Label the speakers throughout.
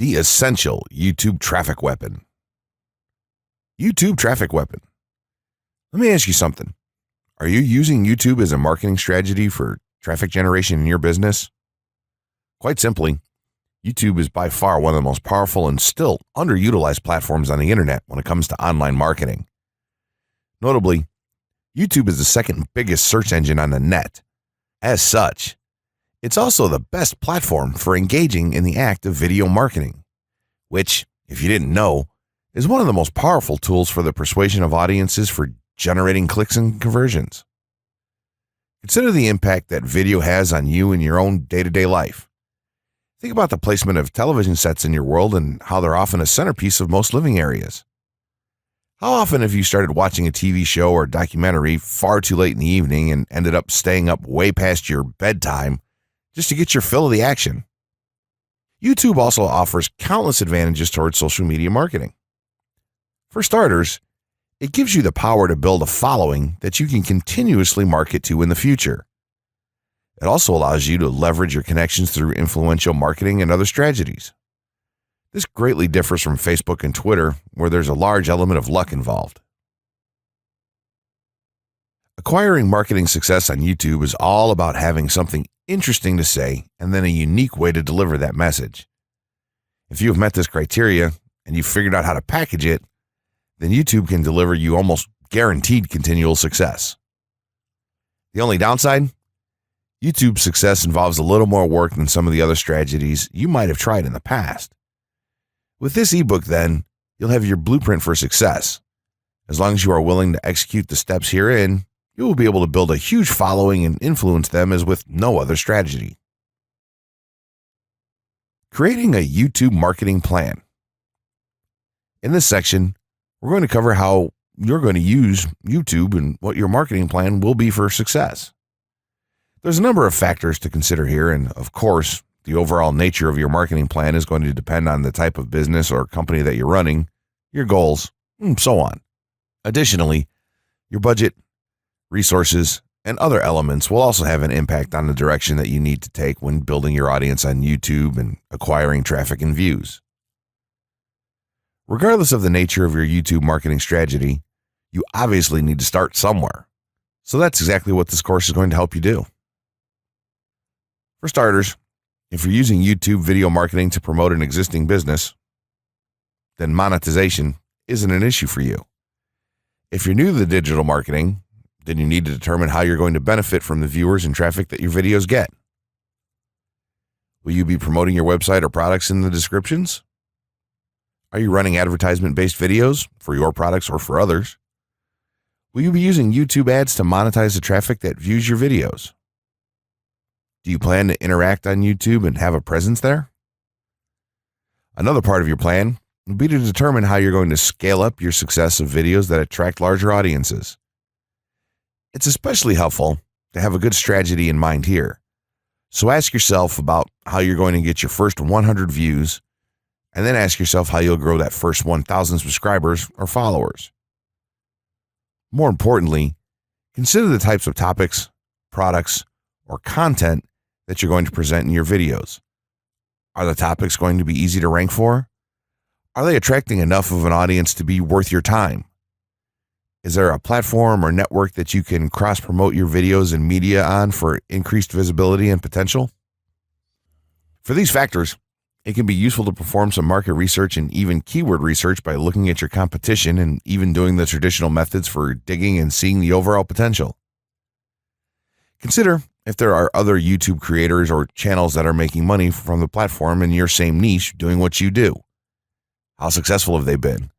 Speaker 1: The essential YouTube traffic weapon. YouTube traffic weapon. Let me ask you something. Are you using YouTube as a marketing strategy for traffic generation in your business? Quite simply, YouTube is by far one of the most powerful and still underutilized platforms on the internet when it comes to online marketing. Notably, YouTube is the second biggest search engine on the net. As such, it's also the best platform for engaging in the act of video marketing, which, if you didn't know, is one of the most powerful tools for the persuasion of audiences for generating clicks and conversions. Consider the impact that video has on you in your own day-to-day life. Think about the placement of television sets in your world and how they're often a centerpiece of most living areas. How often have you started watching a TV show or documentary far too late in the evening and ended up staying up way past your bedtime just to get your fill of the action? YouTube also offers countless advantages towards social media marketing. For starters, it gives you the power to build a following that you can continuously market to in the future. It also allows you to leverage your connections through influential marketing and other strategies. This greatly differs from Facebook and Twitter, where there's a large element of luck involved. Acquiring marketing success on YouTube is all about having something interesting to say and then a unique way to deliver that message. If you have met this criteria and you've figured out how to package it, then YouTube can deliver you almost guaranteed continual success. The only downside? YouTube's success involves a little more work than some of the other strategies you might have tried in the past. With this ebook, then, you'll have your blueprint for success. As long as you are willing to execute the steps herein, you will be able to build a huge following and influence them as with no other strategy. Creating a YouTube marketing plan. In this section, we're going to cover how you're going to use YouTube and what your marketing plan will be for success. There's a number of factors to consider here, and of course, the overall nature of your marketing plan is going to depend on the type of business or company that you're running, your goals, and so on. Additionally, your budget, resources, and other elements will also have an impact on the direction that you need to take when building your audience on YouTube and acquiring traffic and views. Regardless of the nature of your YouTube marketing strategy, you obviously need to start somewhere. So that's exactly what this course is going to help you do. For starters, if you're using YouTube video marketing to promote an existing business, then monetization isn't an issue for you. If you're new to the digital marketing, then you need to determine how you're going to benefit from the viewers and traffic that your videos get. Will you be promoting your website or products in the descriptions? Are you running advertisement-based videos for your products or for others? Will you be using YouTube ads to monetize the traffic that views your videos? Do you plan to interact on YouTube and have a presence there? Another part of your plan will be to determine how you're going to scale up your success of videos that attract larger audiences. It's especially helpful to have a good strategy in mind here. So ask yourself about how you're going to get your first 100 views, and then ask yourself how you'll grow that first 1,000 subscribers or followers. More importantly, consider the types of topics, products, or content that you're going to present in your videos. Are the topics going to be easy to rank for? Are they attracting enough of an audience to be worth your time? Is there a platform or network that you can cross-promote your videos and media on for increased visibility and potential? For these factors, it can be useful to perform some market research and even keyword research by looking at your competition and even doing the traditional methods for digging and seeing the overall potential. Consider if there are other YouTube creators or channels that are making money from the platform in your same niche doing what you do. How successful have they been?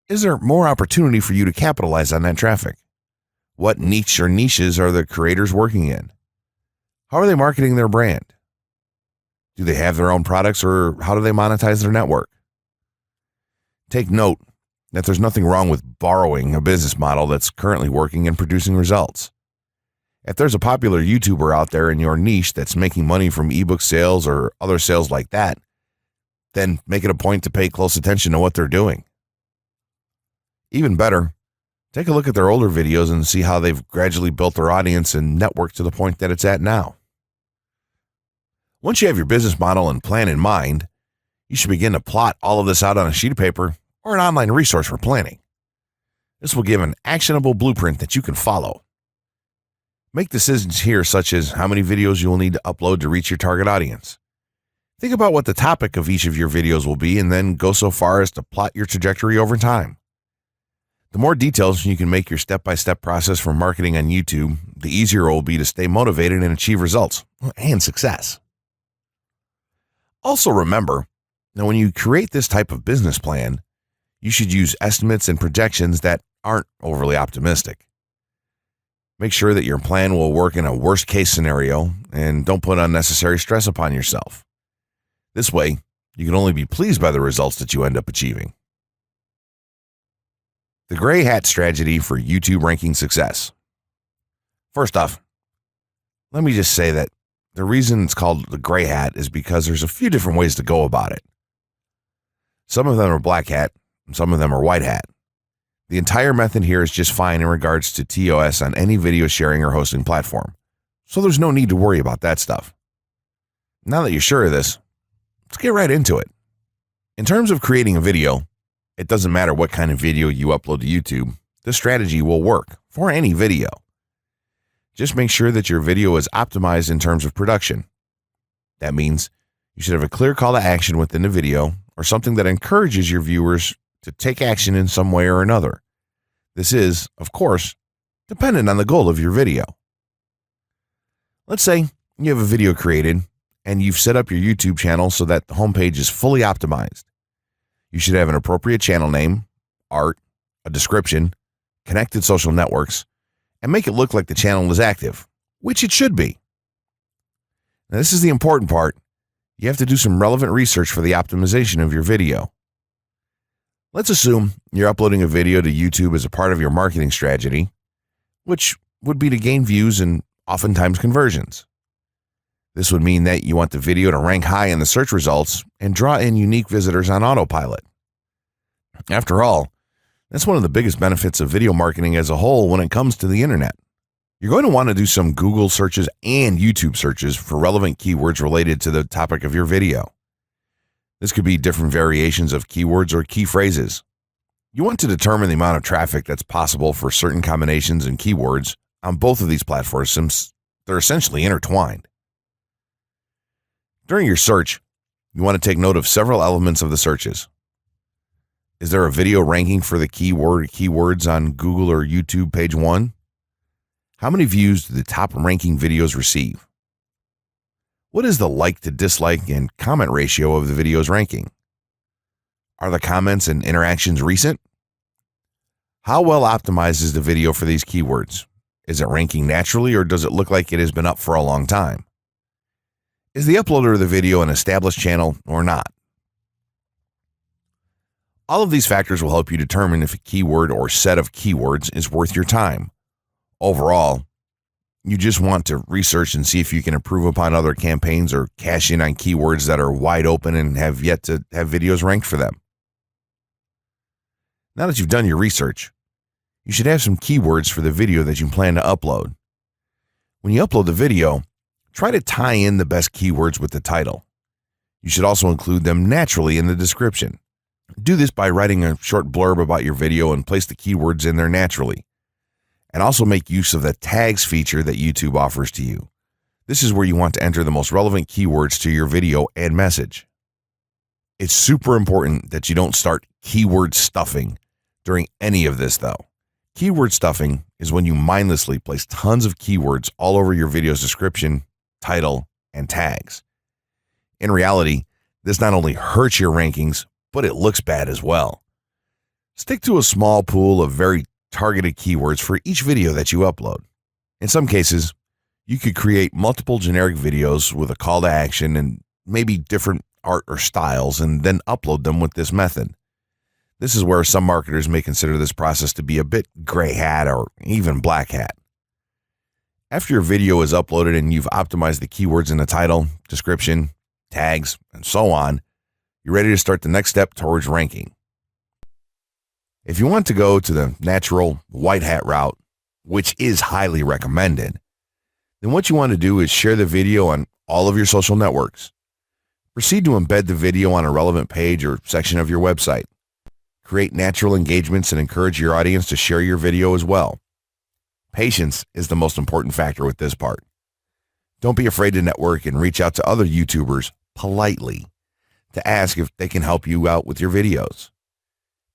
Speaker 1: Is there more opportunity for you to capitalize on that traffic? What niche or niches are the creators working in? How are they marketing their brand? Do they have their own products, or how do they monetize their network? Take note that there's nothing wrong with borrowing a business model that's currently working and producing results. If there's a popular YouTuber out there in your niche that's making money from ebook sales or other sales like that, then make it a point to pay close attention to what they're doing. Even better, take a look at their older videos and see how they've gradually built their audience and network to the point that it's at now. Once you have your business model and plan in mind, You should begin to plot all of this out on a sheet of paper or an online resource for planning. This will give an actionable blueprint that you can follow. Make decisions here, such as how many videos you will need to upload to reach your target audience. Think about what the topic of each of your videos will be, and then go so far as to plot your trajectory over time. The more details you can make your step-by-step process for marketing on YouTube, the easier it will be to stay motivated and achieve results and success. Also remember, now when you create this type of business plan, you should use estimates and projections that aren't overly optimistic. Make sure that your plan will work in a worst-case scenario, and don't put unnecessary stress upon yourself. This way, you can only be pleased by the results that you end up achieving. The gray hat strategy for YouTube ranking success. First off, let me just say that the reason it's called the gray hat is because there's a few different ways to go about it. Some of them are black hat, and some of them are white hat. The entire method here is just fine in regards to TOS on any video sharing or hosting platform, so there's no need to worry about that stuff. Now that you're sure of this, let's get right into it. In terms of creating a video, it doesn't matter what kind of video you upload to YouTube, this strategy will work for any video. Just make sure that your video is optimized in terms of production. That means you should have a clear call to action within the video, or something that encourages your viewers to take action in some way or another. This is, of course, dependent on the goal of your video. Let's say you have a video created and you've set up your YouTube channel so that the homepage is fully optimized. You should have an appropriate channel name, art, a description, connected social networks, and make it look like the channel is active, which it should be. Now, this is the important part. You have to do some relevant research for the optimization of your video. Let's assume you're uploading a video to YouTube as a part of your marketing strategy, which would be to gain views and oftentimes conversions. This would mean that you want the video to rank high in the search results and draw in unique visitors on autopilot. After all, that's one of the biggest benefits of video marketing as a whole when it comes to the internet. You're going to want to do some Google searches and YouTube searches for relevant keywords related to the topic of your video. This could be different variations of keywords or key phrases. You want to determine the amount of traffic that's possible for certain combinations and keywords on both of these platforms, since they're essentially intertwined. During your search, you want to take note of several elements of the searches. Is there a video ranking for the keyword or keywords on Google or YouTube page 1? How many views do the top ranking videos receive? What is the like to dislike and comment ratio of the video's ranking? Are the comments and interactions recent? How well optimized is the video for these keywords? Is it ranking naturally, or does it look like it has been up for a long time? Is the uploader of the video an established channel or not? All of these factors will help you determine if a keyword or set of keywords is worth your time. Overall, you just want to research and see if you can improve upon other campaigns or cash in on keywords that are wide open and have yet to have videos ranked for them. Now that you've done your research, you should have some keywords for the video that you plan to upload. When you upload the video, try to tie in the best keywords with the title. You should also include them naturally in the description. Do this by writing a short blurb about your video and place the keywords in there naturally. And also make use of the tags feature that YouTube offers to you. This is where you want to enter the most relevant keywords to your video and message. It's super important that you don't start keyword stuffing during any of this, though. Keyword stuffing is when you mindlessly place tons of keywords all over your video's description, title, and tags. In reality, this not only hurts your rankings, but it looks bad as well. Stick to a small pool of very targeted keywords for each video that you upload. In some cases, you could create multiple generic videos with a call to action and maybe different art or styles, and then upload them with this method. This is where some marketers may consider this process to be a bit gray hat or even black hat. After your video is uploaded and you've optimized the keywords in the title, description, tags, and so on, you're ready to start the next step towards ranking. If you want to go to the natural white hat route, which is highly recommended, then what you want to do is share the video on all of your social networks. Proceed to embed the video on a relevant page or section of your website. Create natural engagements and encourage your audience to share your video as well. Patience is the most important factor with this part. Don't be afraid to network and reach out to other YouTubers politely to ask if they can help you out with your videos.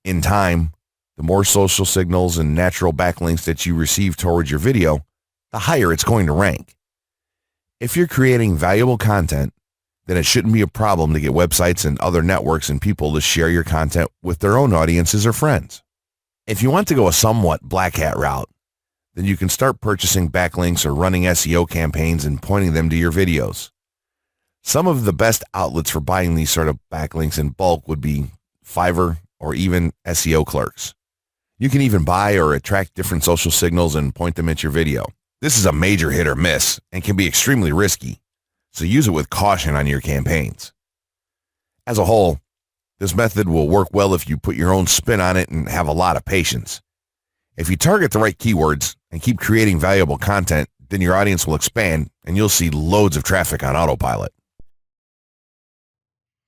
Speaker 1: In time, the more social signals and natural backlinks that you receive towards your video, the higher it's going to rank. If you're creating valuable content, then it shouldn't be a problem to get websites and other networks and people to share your content with their own audiences or friends. If you want to go a somewhat black hat route, then you can start purchasing backlinks or running SEO campaigns and pointing them to your videos. Some of the best outlets for buying these sort of backlinks in bulk would be Fiverr or even SEO clerks. You can even buy or attract different social signals and point them at your video. This is a major hit or miss and can be extremely risky, so use it with caution on your campaigns. As a whole, this method will work well if you put your own spin on it and have a lot of patience. If you target the right keywords and keep creating valuable content, then your audience will expand and you'll see loads of traffic on autopilot.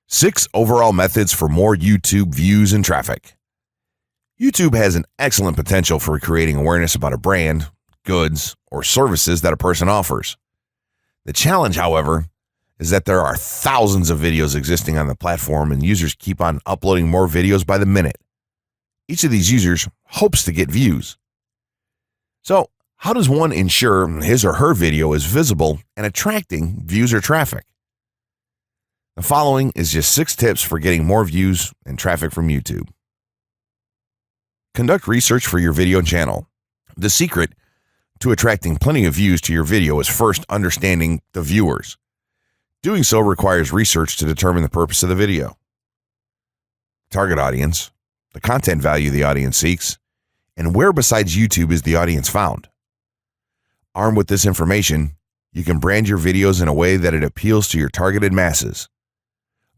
Speaker 1: 6 overall methods for more YouTube views and traffic. YouTube has an excellent potential for creating awareness about a brand, goods, or services that a person offers. The challenge, however, is that there are thousands of videos existing on the platform and users keep on uploading more videos by the minute. Each of these users hopes to get views. So, how does one ensure his or her video is visible and attracting views or traffic? The following is just 6 tips for getting more views and traffic from YouTube. Conduct research for your video channel. The secret to attracting plenty of views to your video is first understanding the viewers. Doing so requires research to determine the purpose of the video, target audience, the content value the audience seeks, and where besides YouTube is the audience found. Armed with this information, you can brand your videos in a way that it appeals to your targeted masses.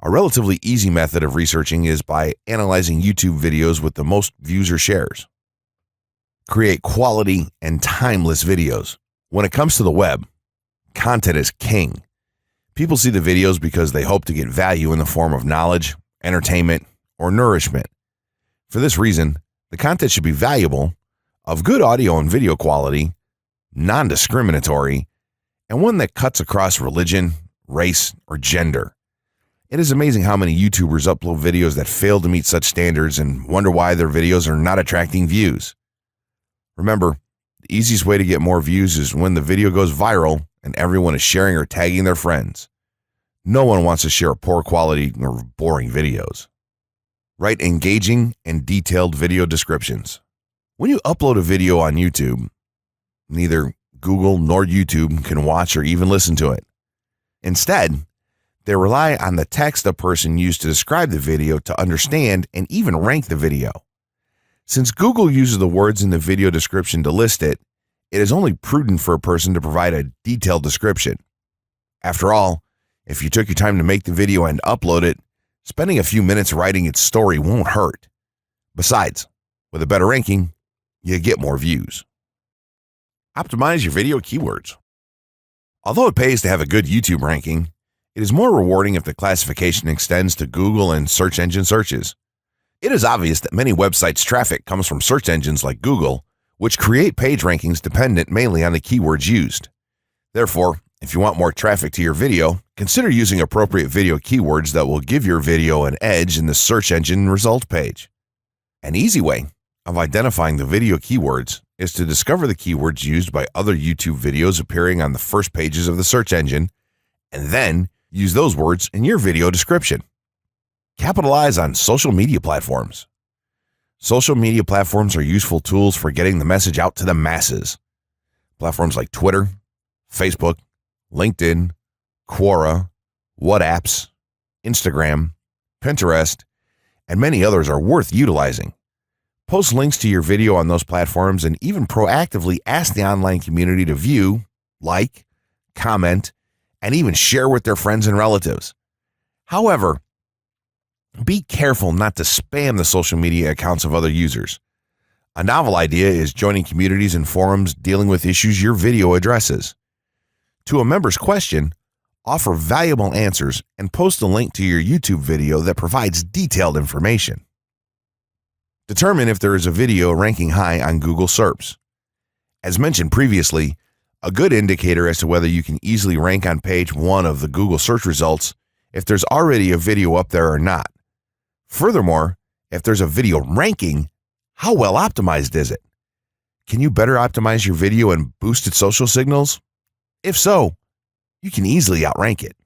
Speaker 1: A relatively easy method of researching is by analyzing YouTube videos with the most views or shares. Create quality and timeless videos. When it comes to the web, content is king. People see the videos because they hope to get value in the form of knowledge, entertainment, or nourishment. For this reason, the content should be valuable, of good audio and video quality, non-discriminatory, and one that cuts across religion, race, or gender. It is amazing how many YouTubers upload videos that fail to meet such standards and wonder why their videos are not attracting views. Remember, the easiest way to get more views is when the video goes viral and everyone is sharing or tagging their friends. No one wants to share poor quality or boring videos. Write engaging and detailed video descriptions. When you upload a video on YouTube, neither Google nor YouTube can watch or even listen to it. Instead, they rely on the text a person used to describe the video to understand and even rank the video. Since Google uses the words in the video description to list it, it is only prudent for a person to provide a detailed description. After all, if you took your time to make the video and upload it, spending a few minutes writing its story won't hurt. Besides, with a better ranking, you get more views. Optimize your video keywords. Although it pays to have a good YouTube ranking, it is more rewarding if the classification extends to Google and search engine searches. It is obvious that many websites' traffic comes from search engines like Google, which create page rankings dependent mainly on the keywords used. Therefore, if you want more traffic to your video, consider using appropriate video keywords that will give your video an edge in the search engine result page. An easy way of identifying the video keywords is to discover the keywords used by other YouTube videos appearing on the first pages of the search engine, and then use those words in your video description. Capitalize on social media platforms. Social media platforms are useful tools for getting the message out to the masses. Platforms like Twitter, Facebook, LinkedIn, Quora, WhatsApp, Instagram, Pinterest, and many others are worth utilizing. Post links to your video on those platforms and even proactively ask the online community to view, like, comment, and even share with their friends and relatives. However, be careful not to spam the social media accounts of other users. A novel idea is joining communities and forums dealing with issues your video addresses. To a member's question, offer valuable answers, and post a link to your YouTube video that provides detailed information. Determine if there is a video ranking high on Google SERPs. As mentioned previously, a good indicator as to whether you can easily rank on page 1 of the Google search results if there's already a video up there or not. Furthermore, if there's a video ranking, how well optimized is it? Can you better optimize your video and boost its social signals? If so, you can easily outrank it.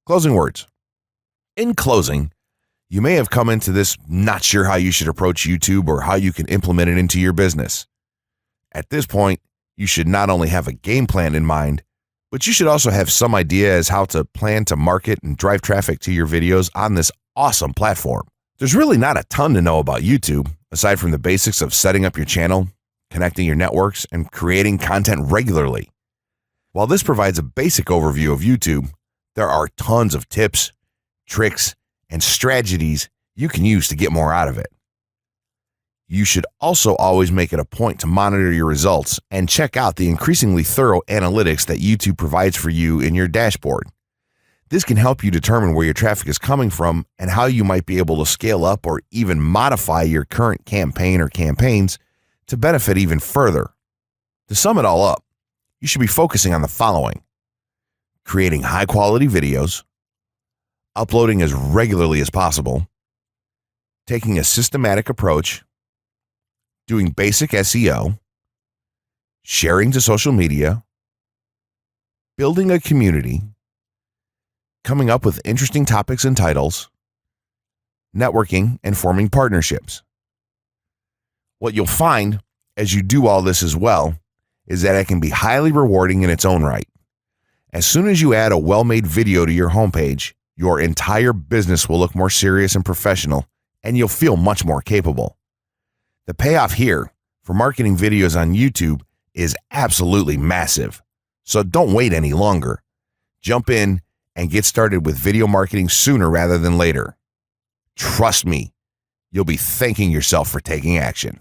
Speaker 1: Closing words. In closing, you may have come into this not sure how you should approach YouTube or how you can implement it into your business. At this point, you should not only have a game plan in mind, but you should also have some idea as how to plan to market and drive traffic to your videos on this awesome platform. There's really not a ton to know about YouTube, aside from the basics of setting up your channel, connecting your networks, and creating content regularly. While this provides a basic overview of YouTube, there are tons of tips, tricks, and strategies you can use to get more out of it. You should also always make it a point to monitor your results and check out the increasingly thorough analytics that YouTube provides for you in your dashboard. This can help you determine where your traffic is coming from and how you might be able to scale up or even modify your current campaign or campaigns to benefit even further. To sum it all up, you should be focusing on the following: creating high-quality videos, uploading as regularly as possible, taking a systematic approach, doing basic SEO, sharing to social media, building a community, coming up with interesting topics and titles, networking, and forming partnerships. What you'll find as you do all this as well is that it can be highly rewarding in its own right. As soon as you add a well-made video to your homepage, your entire business will look more serious and professional, and you'll feel much more capable. The payoff here for marketing videos on YouTube is absolutely massive. So don't wait any longer. Jump in and get started with video marketing sooner rather than later. Trust me, you'll be thanking yourself for taking action.